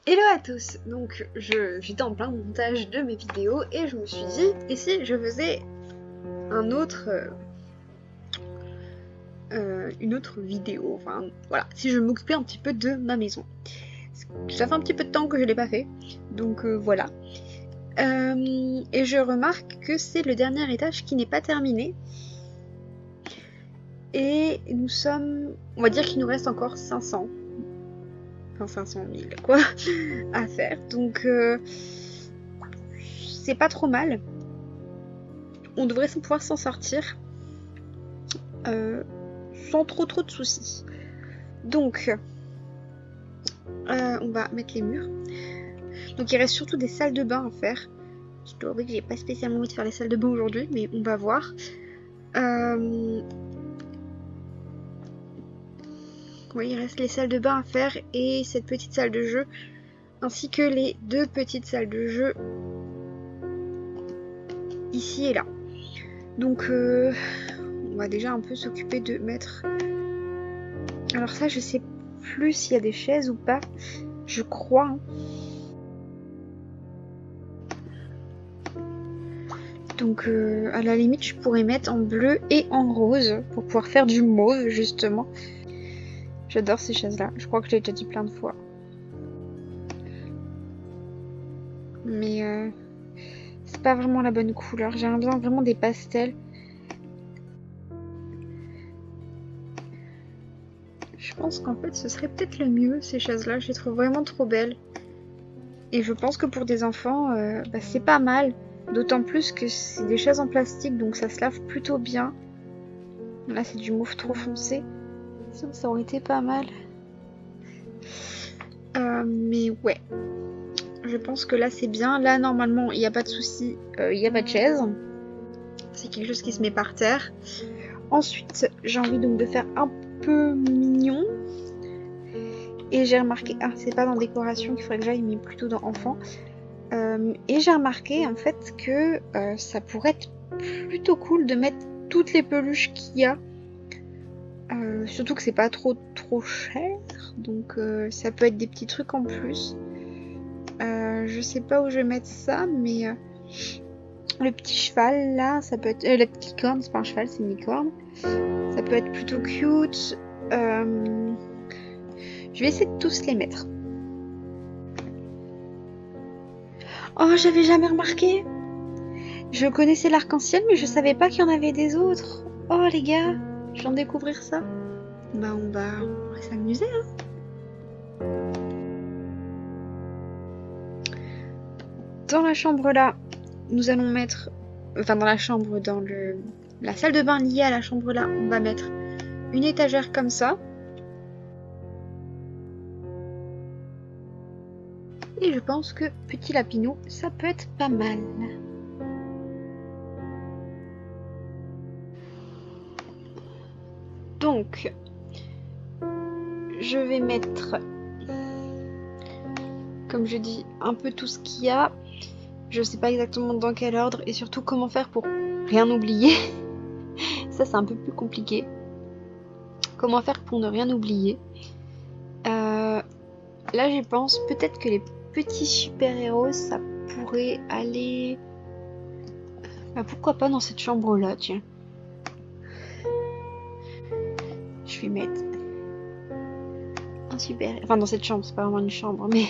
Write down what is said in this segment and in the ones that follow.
Hello à tous. Donc j'étais en plein montage de mes vidéos et je me suis dit, et si je faisais une autre vidéo, enfin voilà, si je m'occupais un petit peu de ma maison. Ça fait un petit peu de temps que je l'ai pas fait, donc voilà. Et je remarque que c'est le dernier étage qui n'est pas terminé. Et nous sommes, on va dire qu'il nous reste encore 500 000 quoi à faire, donc c'est pas trop mal. On devrait pouvoir s'en sortir sans trop de soucis. Donc on va mettre les murs. Donc il reste surtout des salles de bain à faire. Je dois avouer que j'ai pas spécialement envie de faire les salles de bain aujourd'hui, mais on va voir. Oui, il reste les salles de bain à faire et cette petite salle de jeu, ainsi que les deux petites salles de jeu ici et là. Donc on va déjà un peu s'occuper de mettre... Alors ça, je sais plus s'il y a des chaises ou pas. Je crois. Hein. Donc à la limite, je pourrais mettre en bleu et en rose pour pouvoir faire du mauve justement. J'adore ces chaises-là. Je crois que je l'ai déjà dit plein de fois. Mais c'est pas vraiment la bonne couleur. J'ai besoin vraiment des pastels. Je pense qu'en fait, ce serait peut-être le mieux, ces chaises-là. Je les trouve vraiment trop belles. Et je pense que pour des enfants, c'est pas mal. D'autant plus que c'est des chaises en plastique, donc ça se lave plutôt bien. Là, c'est du mauve trop foncé. Ça aurait été pas mal. Mais ouais. Je pense que là, c'est bien. Là, normalement, il n'y a pas de souci. Il n'y a pas de chaise. C'est quelque chose qui se met par terre. Ensuite, j'ai envie donc de faire un peu mignon. Et j'ai remarqué... Ah, c'est pas dans décoration qu'il faudrait que j'aille, mais plutôt dans enfant. Et j'ai remarqué en fait que ça pourrait être plutôt cool de mettre toutes les peluches qu'il y a. Surtout que c'est pas trop cher. Donc ça peut être des petits trucs en plus. Je sais pas où je vais mettre ça, mais le petit cheval là, ça peut être... la petite licorne, c'est pas un cheval, c'est une licorne. Ça peut être plutôt cute. Je vais essayer de tous les mettre. Oh, j'avais jamais remarqué. Je connaissais l'arc-en-ciel, mais je savais pas qu'il y en avait des autres. Oh les gars, je viens de découvrir ça. Bah on va s'amuser hein. Dans la chambre là, nous allons mettre... Enfin dans la chambre, dans la salle de bain liée à la chambre là, on va mettre une étagère comme ça. Et je pense que petit lapinou, ça peut être pas mal. Donc, je vais mettre, comme je dis, un peu tout ce qu'il y a. Je sais pas exactement dans quel ordre et surtout comment faire pour rien oublier. Ça, c'est un peu plus compliqué. Comment faire pour ne rien oublier. Là, j'y pense. Peut-être que les petits super-héros, ça pourrait aller... Bah, pourquoi pas dans cette chambre-là, tiens. Je vais mettre un super... Enfin, dans cette chambre, c'est pas vraiment une chambre, mais...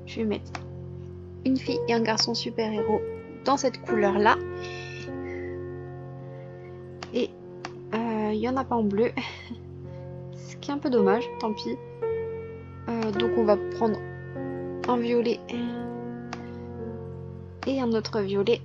Je vais mettre une fille et un garçon super-héros dans cette couleur-là. Et il y en a pas en bleu. Ce qui est un peu dommage, tant pis. Donc on va prendre un violet et un autre violet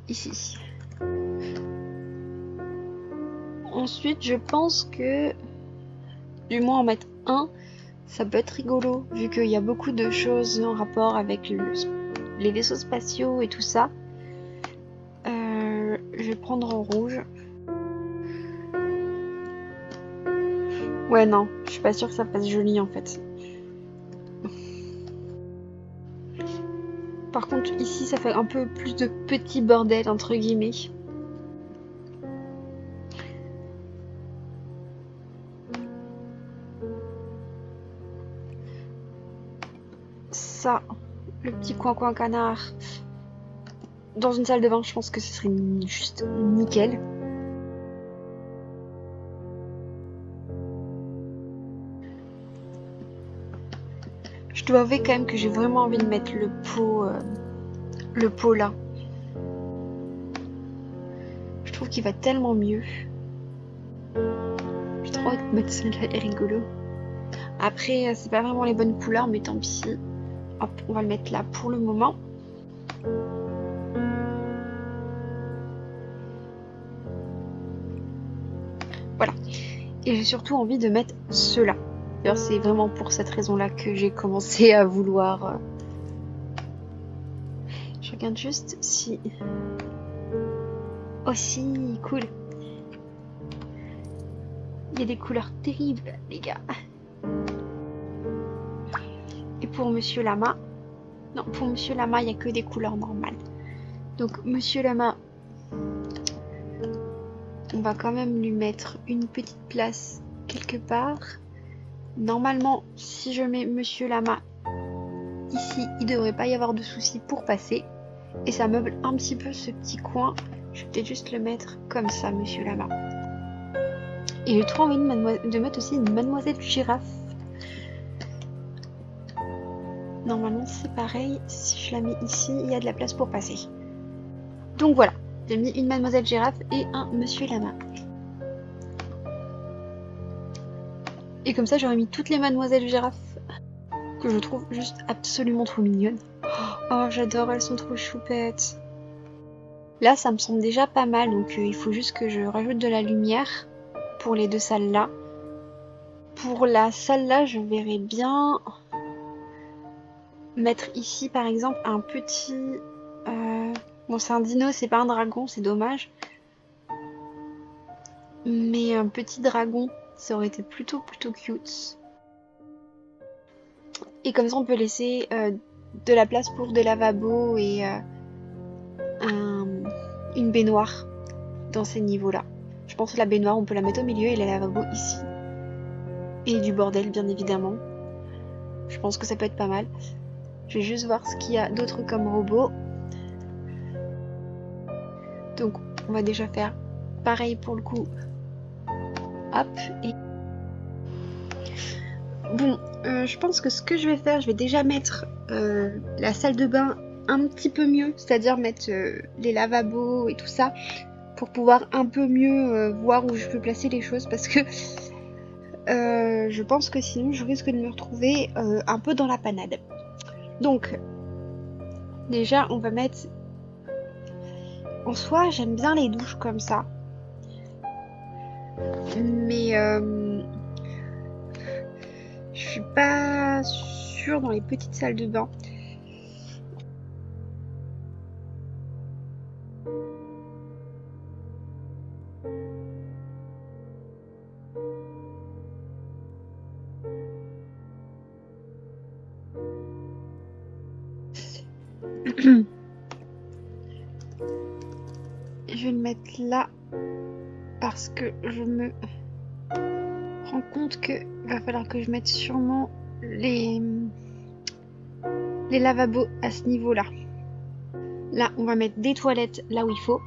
ici. Ensuite, je pense que du moins en mettre un, ça peut être rigolo, vu qu'il y a beaucoup de choses en rapport avec les vaisseaux spatiaux et tout ça. Je vais prendre en rouge. Ouais, non, je suis pas sûre que ça fasse joli en fait. Par contre, ici, ça fait un peu plus de petit bordel, entre guillemets. ça, le petit coin canard, dans une salle de bain, je pense que ce serait juste nickel. Je dois avouer quand même que j'ai vraiment envie de mettre le pot là. Je trouve qu'il va tellement mieux. J'ai trop envie de mettre celui-là, il est rigolo. Après, c'est pas vraiment les bonnes couleurs, mais tant pis. Hop, on va le mettre là pour le moment. Voilà. Et j'ai surtout envie de mettre ceux-là. D'ailleurs, c'est vraiment pour cette raison-là que j'ai commencé à vouloir... Je regarde juste si... Oh si, cool. Il y a des couleurs terribles, les gars. Et pour Monsieur Lama... Non, pour Monsieur Lama, il n'y a que des couleurs normales. Donc, Monsieur Lama... On va quand même lui mettre une petite place quelque part. Normalement, si je mets Monsieur Lama ici, il ne devrait pas y avoir de soucis pour passer. Et ça meuble un petit peu ce petit coin. Je vais peut-être juste le mettre comme ça, Monsieur Lama. Et j'ai trop envie de mettre aussi une Mademoiselle Girafe. Normalement, c'est pareil. Si je la mets ici, il y a de la place pour passer. Donc voilà, j'ai mis une Mademoiselle Girafe et un Monsieur Lama. Et comme ça, j'aurais mis toutes les Mademoiselles Girafes que je trouve juste absolument trop mignonnes. Oh, j'adore, elles sont trop choupettes. Là, ça me semble déjà pas mal, donc il faut juste que je rajoute de la lumière pour les deux salles-là. Pour la salle-là, je verrais bien mettre ici, par exemple, un petit... Bon, c'est un dino, c'est pas un dragon, c'est dommage. Mais un petit dragon, ça aurait été plutôt cute. Et comme ça, on peut laisser de la place pour des lavabos et une baignoire dans ces niveaux-là. Je pense que la baignoire, on peut la mettre au milieu et les lavabos ici. Et du bordel, bien évidemment. Je pense que ça peut être pas mal. Je vais juste voir ce qu'il y a d'autre comme robot. Donc, on va déjà faire pareil pour le coup. Hop, et... Bon, je pense que ce que je vais faire, je vais déjà mettre la salle de bain un petit peu mieux, c'est-à-dire mettre les lavabos et tout ça, pour pouvoir un peu mieux voir où je peux placer les choses, parce que je pense que sinon je risque de me retrouver un peu dans la panade. Donc, déjà, on va mettre... En soi, j'aime bien les douches comme ça. Mais je suis pas sûre dans les petites salles de bain. Je vais le mettre là parce que je me rends compte que va falloir que je mette sûrement les lavabos à ce niveau-là. Là, on va mettre des toilettes là où il faut.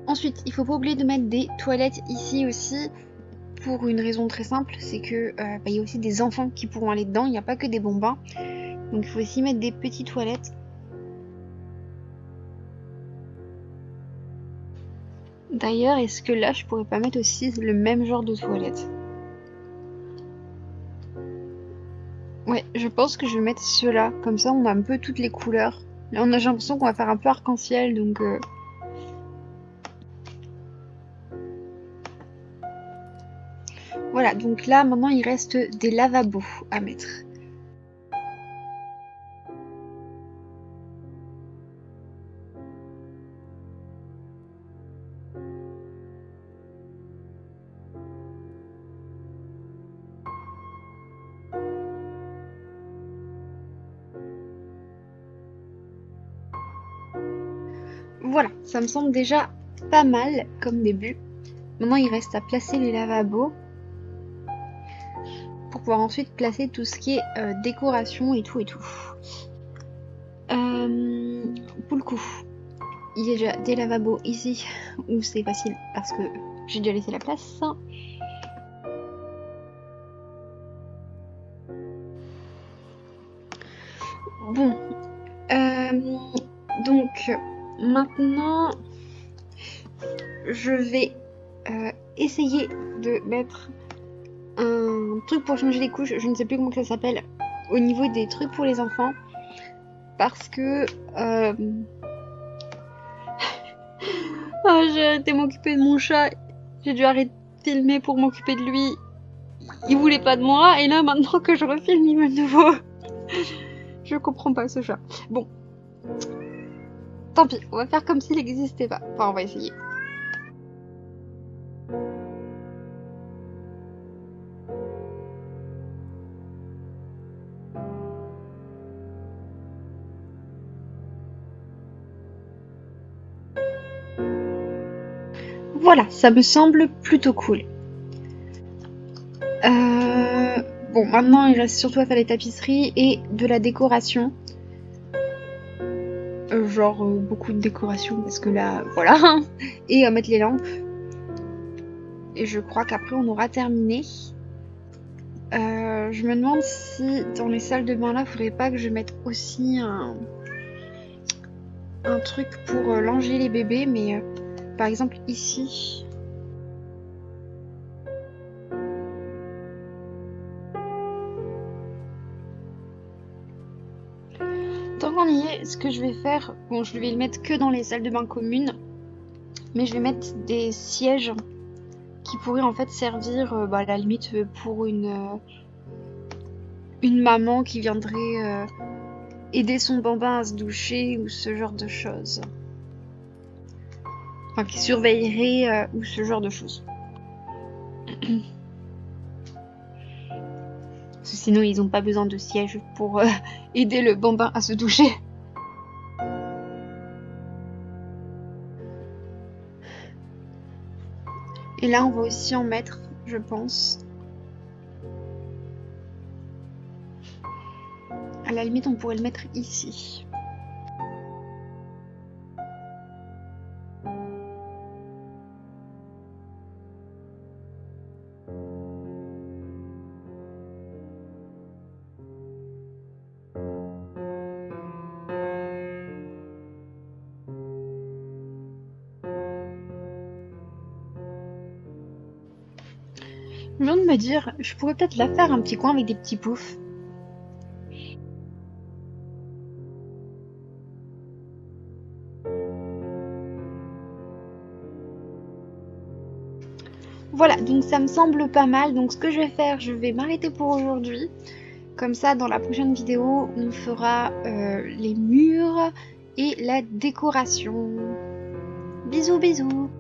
Ensuite, il faut pas oublier de mettre des toilettes ici aussi pour une raison très simple, c'est que il y a aussi des enfants qui pourront aller dedans, il n'y a pas que des bambins. Donc il faut aussi mettre des petites toilettes. D'ailleurs, est-ce que là, je pourrais pas mettre aussi le même genre de toilette? Ouais, je pense que je vais mettre ceux-là. Comme ça, on a un peu toutes les couleurs. Là, j'ai l'impression qu'on va faire un peu arc-en-ciel, donc... Voilà, donc là, maintenant, il reste des lavabos à mettre. Voilà, ça me semble déjà pas mal comme début. Maintenant, il reste à placer les lavabos pour pouvoir ensuite placer tout ce qui est décoration et tout et tout. Pour le coup, il y a déjà des lavabos ici où c'est facile parce que j'ai déjà laissé la place. Bon, donc maintenant je vais essayer de mettre un truc pour changer les couches, je ne sais plus comment ça s'appelle, au niveau des trucs pour les enfants, parce que j'ai arrêté de m'occuper de mon chat, j'ai dû arrêter de filmer pour m'occuper de lui, il voulait pas de moi, et là maintenant que je refilme il me nouveau. Je comprends pas ce chat. Bon, tant pis, on va faire comme s'il n'existait pas, enfin on va essayer. Voilà, ça me semble plutôt cool. Bon, maintenant il reste surtout à faire les tapisseries et de la décoration. Genre beaucoup de décoration parce que là, voilà. Et à mettre les lampes. Et je crois qu'après on aura terminé. Je me demande si dans les salles de bain là, faudrait pas que je mette aussi un truc pour langer les bébés, mais par exemple ici. Tant qu'on y est, ce que je vais faire, bon je vais le mettre que dans les salles de bain communes, mais je vais mettre des sièges qui pourraient en fait servir à la limite pour une maman qui viendrait aider son bambin à se doucher ou ce genre de choses. Enfin qui surveillerait ou ce genre de choses. Parce que sinon ils n'ont pas besoin de siège pour aider le bambin à se doucher. Et là on va aussi en mettre, je pense. À la limite on pourrait le mettre ici. Je viens de me dire, je pourrais peut-être la faire un petit coin avec des petits poufs. Voilà, donc ça me semble pas mal. Donc ce que je vais faire, je vais m'arrêter pour aujourd'hui. Comme ça, dans la prochaine vidéo, on fera les murs et la décoration. Bisous, bisous!